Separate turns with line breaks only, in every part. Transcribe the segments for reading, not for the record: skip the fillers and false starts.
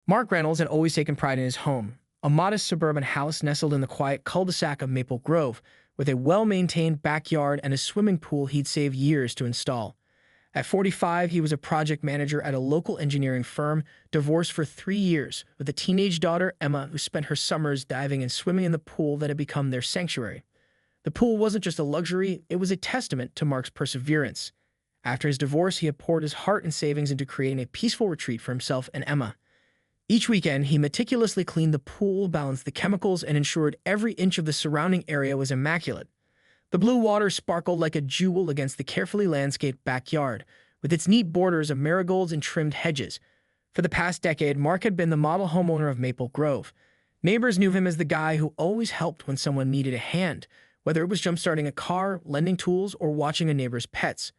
Mark Reynolds had always taken pride in his home, a modest suburban house nestled in the quiet cul-de-sac of Maple Grove, with a well-maintained backyard and a swimming pool he'd saved years to install. At 45, he was a project manager at a local engineering firm, divorced for 3 years, with a teenage daughter, Emma, who spent her summers diving and swimming in the pool that had become their sanctuary. The pool wasn't just a luxury, it was a testament to Mark's perseverance. After his divorce, he had poured his heart and savings into creating a peaceful retreat for himself and Emma. Each weekend, he meticulously cleaned the pool, balanced the chemicals, and ensured every inch of the surrounding area was immaculate. The blue water sparkled like a jewel against the carefully landscaped backyard, with its neat borders of marigolds and trimmed hedges. For the past decade, Mark had been the model homeowner of Maple Grove. Neighbors knew him as the guy who always helped when someone needed a hand, whether it was jump-starting a car, lending tools, or watching a neighbor's pets.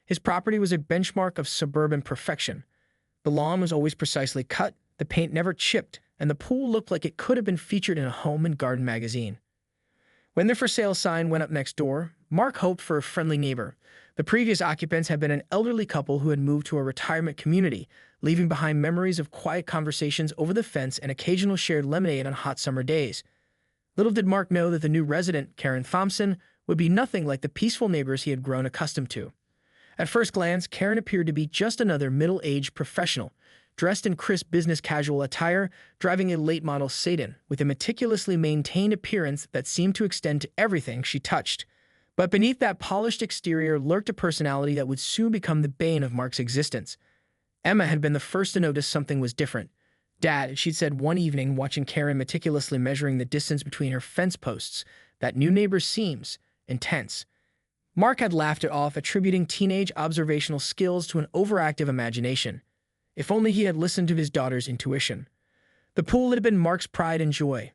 His property was a benchmark of suburban perfection. The lawn was always precisely cut, the paint never chipped, and the pool looked like it could have been featured in a home and garden magazine. When the for sale sign went up next door, Mark hoped for a friendly neighbor. The previous occupants had been an elderly couple who had moved to a retirement community, leaving behind memories of quiet conversations over the fence and occasional shared lemonade on hot summer days. Little did Mark know that the new resident, Karen Thompson, would be nothing like the peaceful neighbors he had grown accustomed to. At first glance, Karen appeared to be just another middle-aged professional, dressed in crisp business casual attire, driving a late-model sedan, with a meticulously maintained appearance that seemed to extend to everything she touched. But beneath that polished exterior lurked a personality that would soon become the bane of Mark's existence. Emma had been the first to notice something was different. "Dad," she'd said one evening, watching Karen meticulously measuring the distance between her fence posts, "that new neighbor seems intense." Mark had laughed it off, attributing teenage observational skills to an overactive imagination. If only he had listened to his daughter's intuition. The pool had been Mark's pride and joy,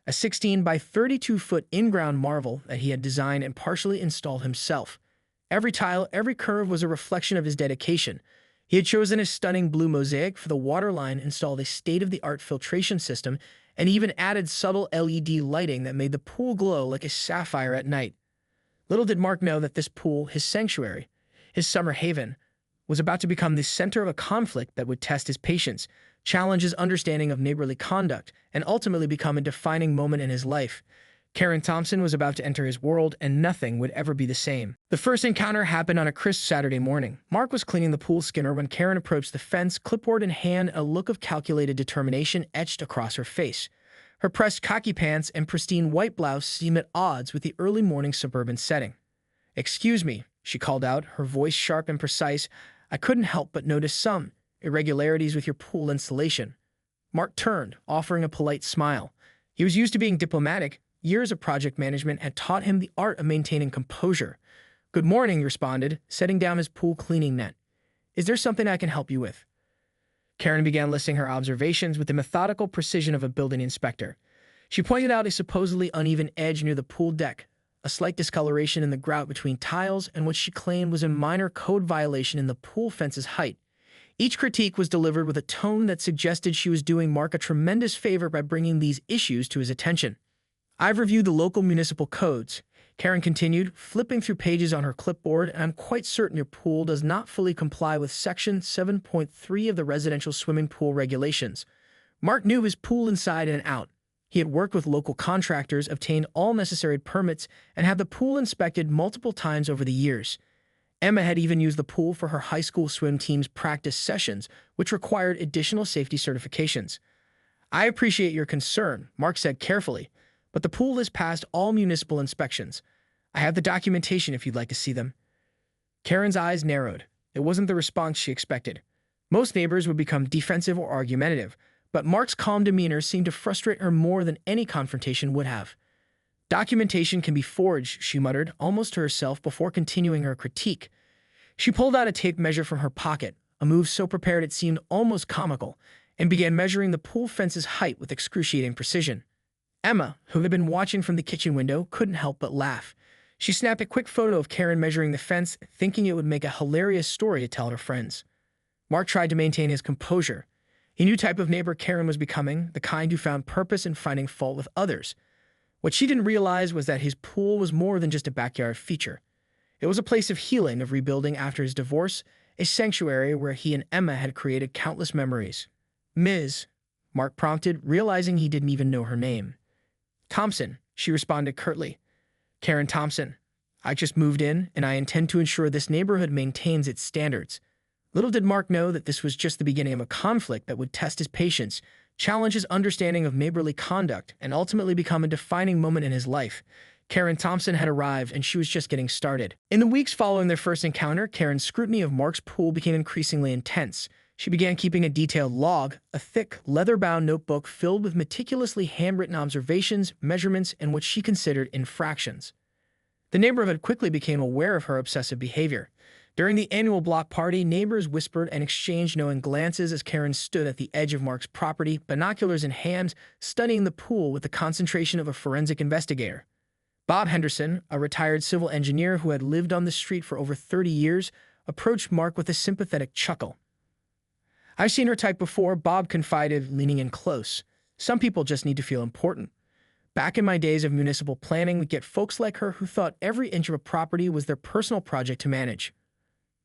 a 16 by 32-foot in-ground marvel that he had designed and partially installed himself. Every tile, every curve was a reflection of his dedication. He had chosen a stunning blue mosaic for the waterline, installed a state-of-the-art filtration system, and even added subtle LED lighting that made the pool glow like a sapphire at night. Little did Mark know that this pool, his sanctuary, his summer haven, was about to become the center of a conflict that would test his patience, challenge his understanding of neighborly conduct, and ultimately become a defining moment in his life. Karen Thompson was about to enter his world, and nothing would ever be the same. The first encounter happened on a crisp Saturday morning. Mark was cleaning the pool skimmer when Karen approached the fence, clipboard in hand, a look of calculated determination etched across her face. Her pressed khaki pants and pristine white blouse seemed at odds with the early morning suburban setting. "Excuse me," she called out, her voice sharp and precise. "I couldn't help but notice some irregularities with your pool installation." Mark turned, offering a polite smile. He was used to being diplomatic. Years of project management had taught him the art of maintaining composure. "Good morning," he responded, setting down his pool cleaning net. "Is there something I can help you with?" Karen began listing her observations with the methodical precision of a building inspector. She pointed out a supposedly uneven edge near the pool deck, a slight discoloration in the grout between tiles, and what she claimed was a minor code violation in the pool fence's height. Each critique was delivered with a tone that suggested she was doing Mark a tremendous favor by bringing these issues to his attention. "I've reviewed the local municipal codes," Karen continued, flipping through pages on her clipboard, "and I'm quite certain your pool does not fully comply with Section 7.3 of the residential swimming pool regulations." Mark knew his pool inside and out. He had worked with local contractors, obtained all necessary permits, and had the pool inspected multiple times over the years. Emma had even used the pool for her high school swim team's practice sessions, which required additional safety certifications. "I appreciate your concern," Mark said carefully, "but the pool has passed all municipal inspections. I have the documentation if you'd like to see them." Karen's eyes narrowed. It wasn't the response she expected. Most neighbors would become defensive or argumentative, but Mark's calm demeanor seemed to frustrate her more than any confrontation would have. "Documentation can be forged," she muttered, almost to herself, before continuing her critique. She pulled out a tape measure from her pocket, a move so prepared it seemed almost comical, and began measuring the pool fence's height with excruciating precision. Emma, who had been watching from the kitchen window, couldn't help but laugh. She snapped a quick photo of Karen measuring the fence, thinking it would make a hilarious story to tell her friends. Mark tried to maintain his composure. He knew the type of neighbor Karen was becoming, the kind who found purpose in finding fault with others. What she didn't realize was that his pool was more than just a backyard feature. It was a place of healing, of rebuilding after his divorce, a sanctuary where he and Emma had created countless memories. "Ms. Mark prompted, realizing he didn't even know her name. Thompson, she responded curtly. Karen Thompson. I just moved in, and I intend to ensure this neighborhood maintains its standards. Little did Mark know that this was just the beginning of a conflict that would test his patience, challenge his understanding of neighborly conduct, and ultimately become a defining moment in his life. Karen Thompson had arrived, and she was just getting started. In the weeks following their first encounter, Karen's scrutiny of Mark's pool became increasingly intense. She began keeping a detailed log, a thick, leather-bound notebook filled with meticulously handwritten observations, measurements, and what she considered infractions. The neighborhood quickly became aware of her obsessive behavior. During the annual block party, neighbors whispered and exchanged knowing glances as Karen stood at the edge of Mark's property, binoculars in hand, studying the pool with the concentration of a forensic investigator. Bob Henderson, a retired civil engineer who had lived on the street for over 30 years, approached Mark with a sympathetic chuckle. I've seen her type before, Bob confided, leaning in close. Some people just need to feel important. Back in my days of municipal planning, we'd get folks like her who thought every inch of a property was their personal project to manage.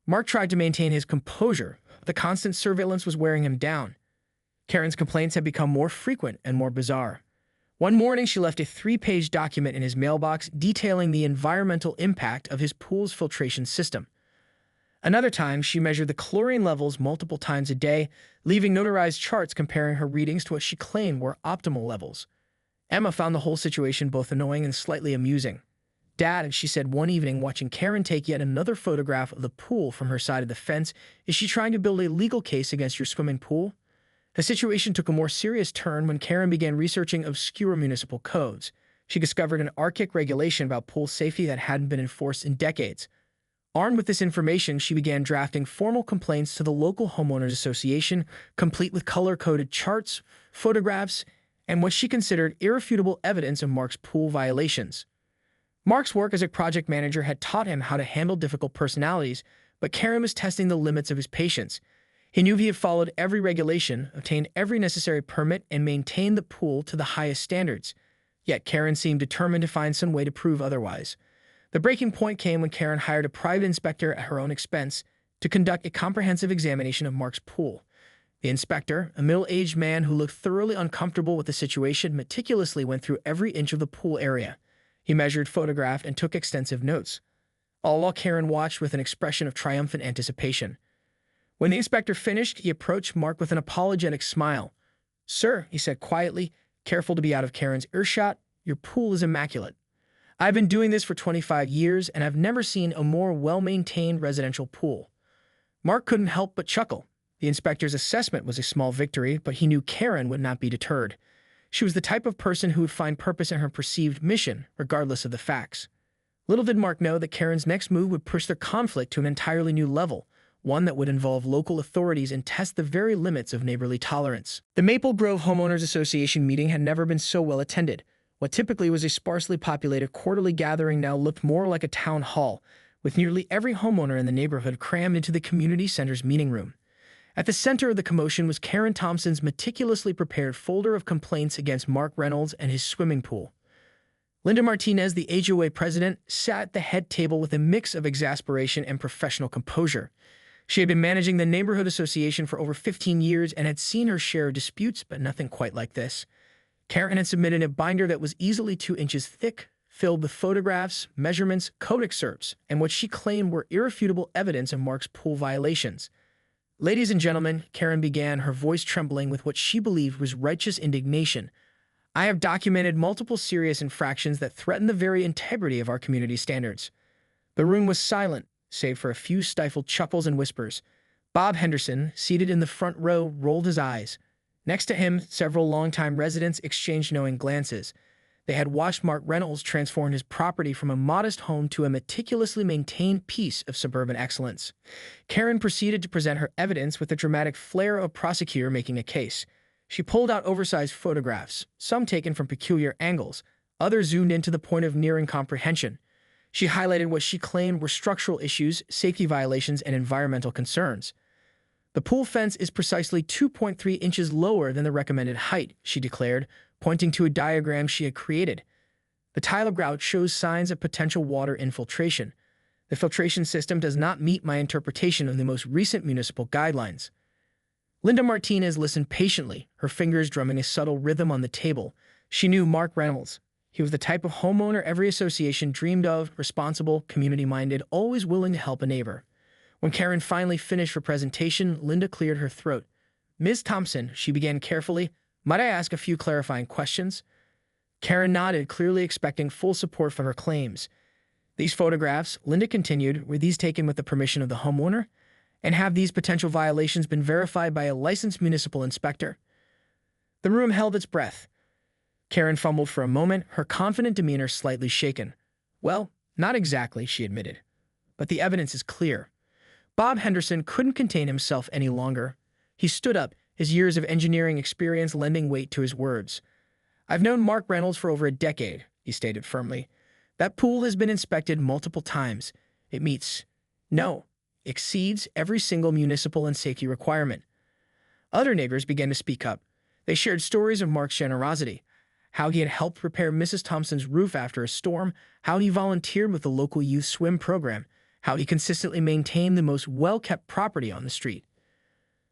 Mark tried to maintain his composure. The constant surveillance was wearing him down. Karen's complaints had become more frequent and more bizarre. One morning, she left a 3-page document in his mailbox detailing the environmental impact of his pool's filtration system. Another time, she measured the chlorine levels multiple times a day, leaving notarized charts comparing her readings to what she claimed were optimal levels. Emma found the whole situation both annoying and slightly amusing. Dad, she said one evening watching Karen take yet another photograph of the pool from her side of the fence, is she trying to build a legal case against your swimming pool? The situation took a more serious turn when Karen began researching obscure municipal codes. She discovered an archaic regulation about pool safety that hadn't been enforced in decades. Armed with this information, she began drafting formal complaints to the local homeowners association, complete with color-coded charts, photographs, and what she considered irrefutable evidence of Mark's pool violations. Mark's work as a project manager had taught him how to handle difficult personalities, but Karen was testing the limits of his patience. He knew if he had followed every regulation, obtained every necessary permit, and maintained the pool to the highest standards. Yet Karen seemed determined to find some way to prove otherwise. The breaking point came when Karen hired a private inspector at her own expense to conduct a comprehensive examination of Mark's pool. The inspector, a middle-aged man who looked thoroughly uncomfortable with the situation, meticulously went through every inch of the pool area. He measured, photographed, and took extensive notes, all while Karen watched with an expression of triumphant anticipation. When the inspector finished, he approached Mark with an apologetic smile. "Sir," he said quietly, careful to be out of Karen's earshot, "your pool is immaculate. I've been doing this for 25 years, and I've never seen a more well-maintained residential pool." Mark couldn't help but chuckle. The inspector's assessment was a small victory, but he knew Karen would not be deterred. She was the type of person who would find purpose in her perceived mission, regardless of the facts. Little did Mark know that Karen's next move would push their conflict to an entirely new level, one that would involve local authorities and test the very limits of neighborly tolerance. The Maple Grove Homeowners Association meeting had never been so well attended. What typically was a sparsely populated quarterly gathering now looked more like a town hall, with nearly every homeowner in the neighborhood crammed into the community center's meeting room. At the center of the commotion was Karen Thompson's meticulously prepared folder of complaints against Mark Reynolds and his swimming pool. Linda Martinez, the HOA president, sat at the head table with a mix of exasperation and professional composure. She had been managing the neighborhood association for over 15 years and had seen her share of disputes, but nothing quite like this. Karen had submitted a binder that was easily 2 inches thick, filled with photographs, measurements, code excerpts, and what she claimed were irrefutable evidence of Mark's pool violations. "Ladies and gentlemen," Karen began, her voice trembling with what she believed was righteous indignation, "I have documented multiple serious infractions that threaten the very integrity of our community standards." The room was silent, save for a few stifled chuckles and whispers. Bob Henderson, seated in the front row, rolled his eyes. Next to him, several longtime residents exchanged knowing glances. They had watched Mark Reynolds transform his property from a modest home to a meticulously maintained piece of suburban excellence. Karen proceeded to present her evidence with the dramatic flair of a prosecutor making a case. She pulled out oversized photographs, some taken from peculiar angles, others zoomed in to the point of near incomprehension. She highlighted what she claimed were structural issues, safety violations, and environmental concerns. "The pool fence is precisely 2.3 inches lower than the recommended height," she declared, pointing to a diagram she had created. "The tile grout shows signs of potential water infiltration. The filtration system does not meet my interpretation of the most recent municipal guidelines." Linda Martinez listened patiently, her fingers drumming a subtle rhythm on the table. She knew Mark Reynolds. He was the type of homeowner every association dreamed of, responsible, community-minded, always willing to help a neighbor. When Karen finally finished her presentation, Linda cleared her throat. "Ms. Thompson," she began carefully, "might I ask a few clarifying questions?" Karen nodded, clearly expecting full support for her claims. "These photographs," Linda continued, "were these taken with the permission of the homeowner? And have these potential violations been verified by a licensed municipal inspector?" The room held its breath. Karen fumbled for a moment, her confident demeanor slightly shaken. "Well, not exactly," she admitted. "But the evidence is clear." Bob Henderson couldn't contain himself any longer. He stood up, his years of engineering experience lending weight to his words. "I've known Mark Reynolds for over a decade," he stated firmly. "That pool has been inspected multiple times. It exceeds every single municipal and safety requirement." Other neighbors began to speak up. They shared stories of Mark's generosity, how he had helped repair Mrs. Thompson's roof after a storm, how he volunteered with the local youth swim program, how he consistently maintained the most well-kept property on the street.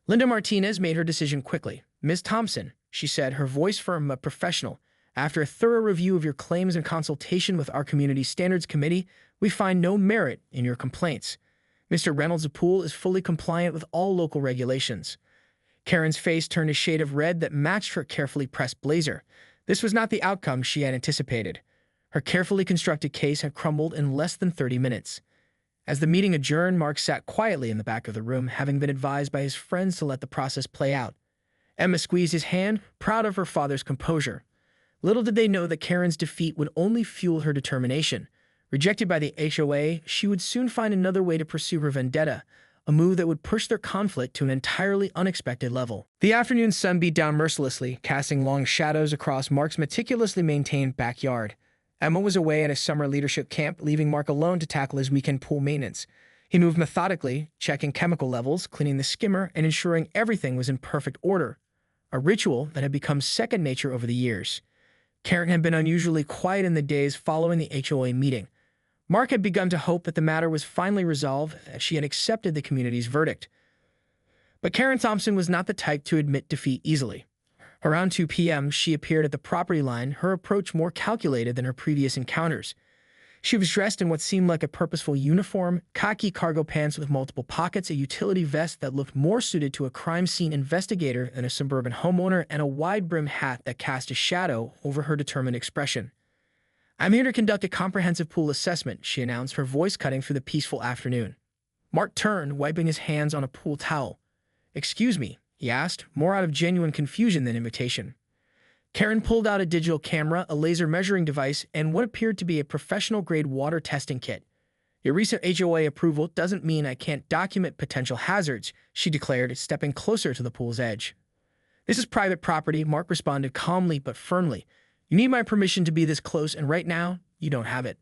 Linda Martinez made her decision quickly. "Ms. Thompson," she said, her voice firm but professional, "after a thorough review of your claims and consultation with our Community Standards Committee, we find no merit in your complaints. Mr. Reynolds' pool is fully compliant with all local regulations." Karen's face turned a shade of red that matched her carefully pressed blazer. This was not the outcome she had anticipated. Her carefully constructed case had crumbled in less than 30 minutes. As the meeting adjourned, Mark sat quietly in the back of the room, having been advised by his friends to let the process play out. Emma squeezed his hand, proud of her father's composure. Little did they know that Karen's defeat would only fuel her determination. Rejected by the HOA, she would soon find another way to pursue her vendetta, a move that would push their conflict to an entirely unexpected level. The afternoon sun beat down mercilessly, casting long shadows across Mark's meticulously maintained backyard. Emma was away at a summer leadership camp, leaving Mark alone to tackle his weekend pool maintenance. He moved methodically, checking chemical levels, cleaning the skimmer, and ensuring everything was in perfect order, a ritual that had become second nature over the years. Karen had been unusually quiet in the days following the HOA meeting. Mark had begun to hope that the matter was finally resolved, that she had accepted the community's verdict. But Karen Thompson was not the type to admit defeat easily. Around 2 p.m., she appeared at the property line, her approach more calculated than her previous encounters. She was dressed in what seemed like a purposeful uniform, khaki cargo pants with multiple pockets, a utility vest that looked more suited to a crime scene investigator than a suburban homeowner, and a wide-brimmed hat that cast a shadow over her determined expression. "I'm here to conduct a comprehensive pool assessment," she announced, her voice cutting through the peaceful afternoon. Mark turned, wiping his hands on a pool towel. "Excuse me," he asked, more out of genuine confusion than invitation. Karen pulled out a digital camera, a laser measuring device, and what appeared to be a professional-grade water testing kit. "Your recent HOA approval doesn't mean I can't document potential hazards," she declared, stepping closer to the pool's edge. "This is private property," Mark responded calmly but firmly. "You need my permission to be this close, and right now, you don't have it."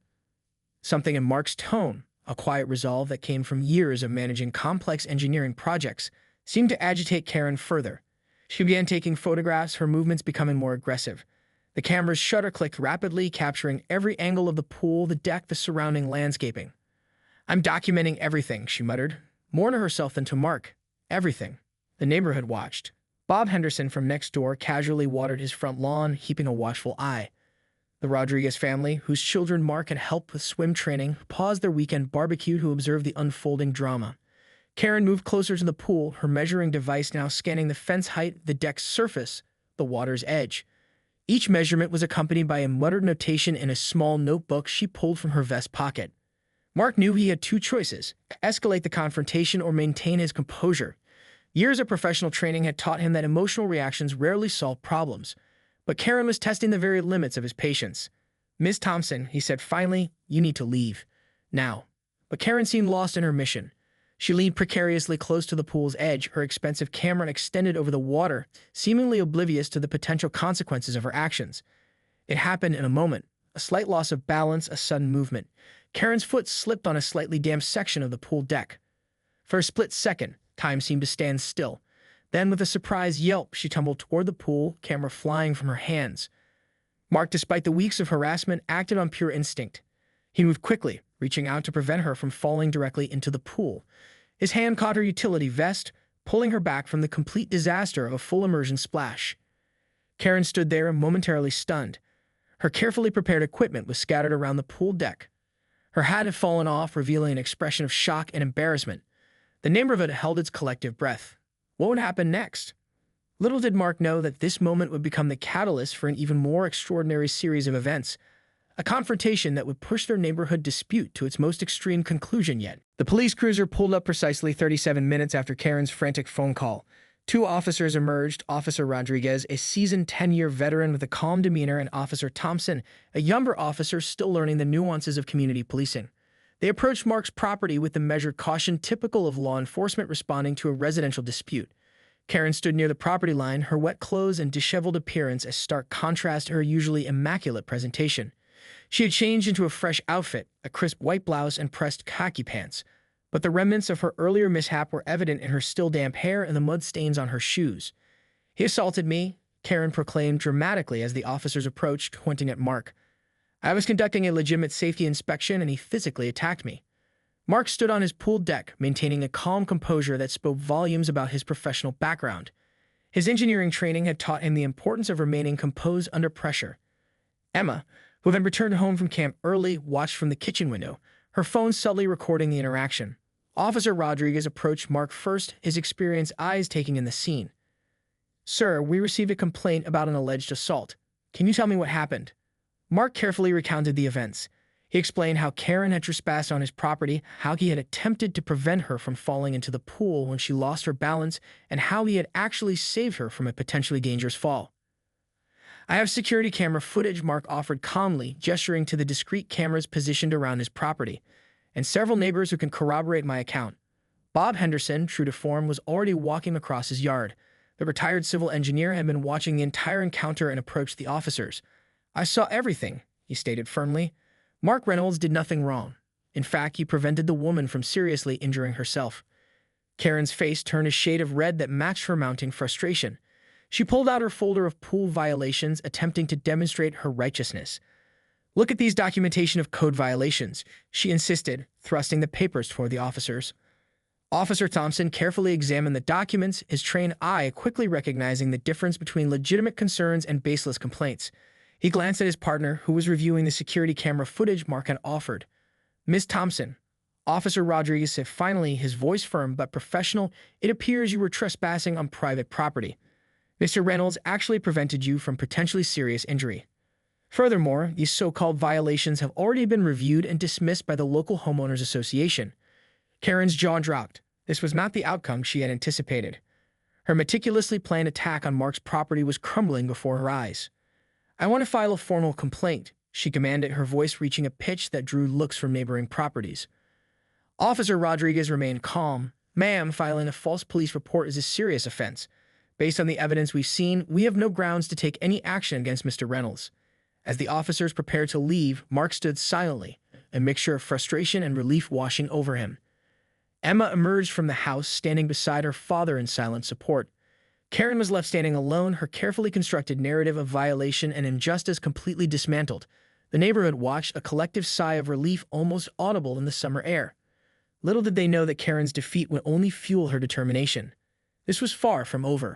Something in Mark's tone, a quiet resolve that came from years of managing complex engineering projects, seemed to agitate Karen further. She began taking photographs, her movements becoming more aggressive. The camera's shutter clicked rapidly, capturing every angle of the pool, the deck, the surrounding landscaping. "I'm documenting everything," she muttered, more to herself than to Mark. "Everything." The neighborhood watched. Bob Henderson from next door casually watered his front lawn, heaping a watchful eye. The Rodriguez family, whose children Mark had helped with swim training, paused their weekend barbecue to observe the unfolding drama. Karen moved closer to the pool, her measuring device now scanning the fence height, the deck's surface, the water's edge. Each measurement was accompanied by a muttered notation in a small notebook she pulled from her vest pocket. Mark knew he had two choices: escalate the confrontation or maintain his composure. Years of professional training had taught him that emotional reactions rarely solve problems. But Karen was testing the very limits of his patience. "Ms. Thompson," he said finally, "you need to leave. Now." But Karen seemed lost in her mission. She leaned precariously close to the pool's edge, her expensive camera extended over the water, seemingly oblivious to the potential consequences of her actions. It happened in a moment. A slight loss of balance, a sudden movement. Karen's foot slipped on a slightly damp section of the pool deck. For a split second, time seemed to stand still. Then, with a surprised yelp, she tumbled toward the pool, camera flying from her hands. Mark, despite the weeks of harassment, acted on pure instinct. He moved quickly, reaching out to prevent her from falling directly into the pool. His hand caught her utility vest, pulling her back from the complete disaster of a full immersion splash. Karen stood there momentarily stunned. Her carefully prepared equipment was scattered around the pool deck. Her hat had fallen off, revealing an expression of shock and embarrassment. The neighborhood held its collective breath. What would happen next? Little did Mark know that this moment would become the catalyst for an even more extraordinary series of events, a confrontation that would push their neighborhood dispute to its most extreme conclusion yet. The police cruiser pulled up precisely 37 minutes after Karen's frantic phone call. Two officers emerged, Officer Rodriguez, a seasoned 10-year veteran with a calm demeanor, and Officer Thompson, a younger officer still learning the nuances of community policing. They approached Mark's property with the measured caution typical of law enforcement responding to a residential dispute. Karen stood near the property line, her wet clothes and disheveled appearance a stark contrast to her usually immaculate presentation. She had changed into a fresh outfit, a crisp white blouse and pressed khaki pants, but the remnants of her earlier mishap were evident in her still damp hair and the mud stains on her shoes. "He assaulted me," Karen proclaimed dramatically as the officers approached, pointing at Mark. "I was conducting a legitimate safety inspection and he physically attacked me." Mark stood on his pool deck, maintaining a calm composure that spoke volumes about his professional background. His engineering training had taught him the importance of remaining composed under pressure. Emma, who had returned home from camp early, watched from the kitchen window, her phone subtly recording the interaction. Officer Rodriguez approached Mark first, his experienced eyes taking in the scene. "Sir, we received a complaint about an alleged assault. Can you tell me what happened?" Mark carefully recounted the events. He explained how Karen had trespassed on his property, how he had attempted to prevent her from falling into the pool when she lost her balance, and how he had actually saved her from a potentially dangerous fall. "I have security camera footage," Mark offered calmly, gesturing to the discrete cameras positioned around his property, "and several neighbors who can corroborate my account." Bob Henderson, true to form, was already walking across his yard. The retired civil engineer had been watching the entire encounter and approached the officers. "I saw everything," he stated firmly. Mark Reynolds did nothing wrong. In fact, he prevented the woman from seriously injuring herself. Karen's face turned a shade of red that matched her mounting frustration. She pulled out her folder of pool violations, attempting to demonstrate her righteousness. "Look at these documentation of code violations," she insisted, thrusting the papers toward the officers. Officer Thompson carefully examined the documents, his trained eye quickly recognizing the difference between legitimate concerns and baseless complaints. He glanced at his partner, who was reviewing the security camera footage Mark had offered. "Miss Thompson," Officer Rodriguez said finally, his voice firm but professional, "it appears you were trespassing on private property. Mr. Reynolds actually prevented you from potentially serious injury. Furthermore, these so-called violations have already been reviewed and dismissed by the local homeowners association." Karen's jaw dropped. This was not the outcome she had anticipated. Her meticulously planned attack on Mark's property was crumbling before her eyes. "I want to file a formal complaint," she commanded, her voice reaching a pitch that drew looks from neighboring properties. Officer Rodriguez remained calm. "Ma'am, filing a false police report is a serious offense. Based on the evidence we've seen, we have no grounds to take any action against Mr. Reynolds." As the officers prepared to leave, Mark stood silently, a mixture of frustration and relief washing over him. Emma emerged from the house, standing beside her father in silent support. Karen was left standing alone, her carefully constructed narrative of violation and injustice completely dismantled. The neighborhood watched, a collective sigh of relief almost audible in the summer air. Little did they know that Karen's defeat would only fuel her determination. This was far from over.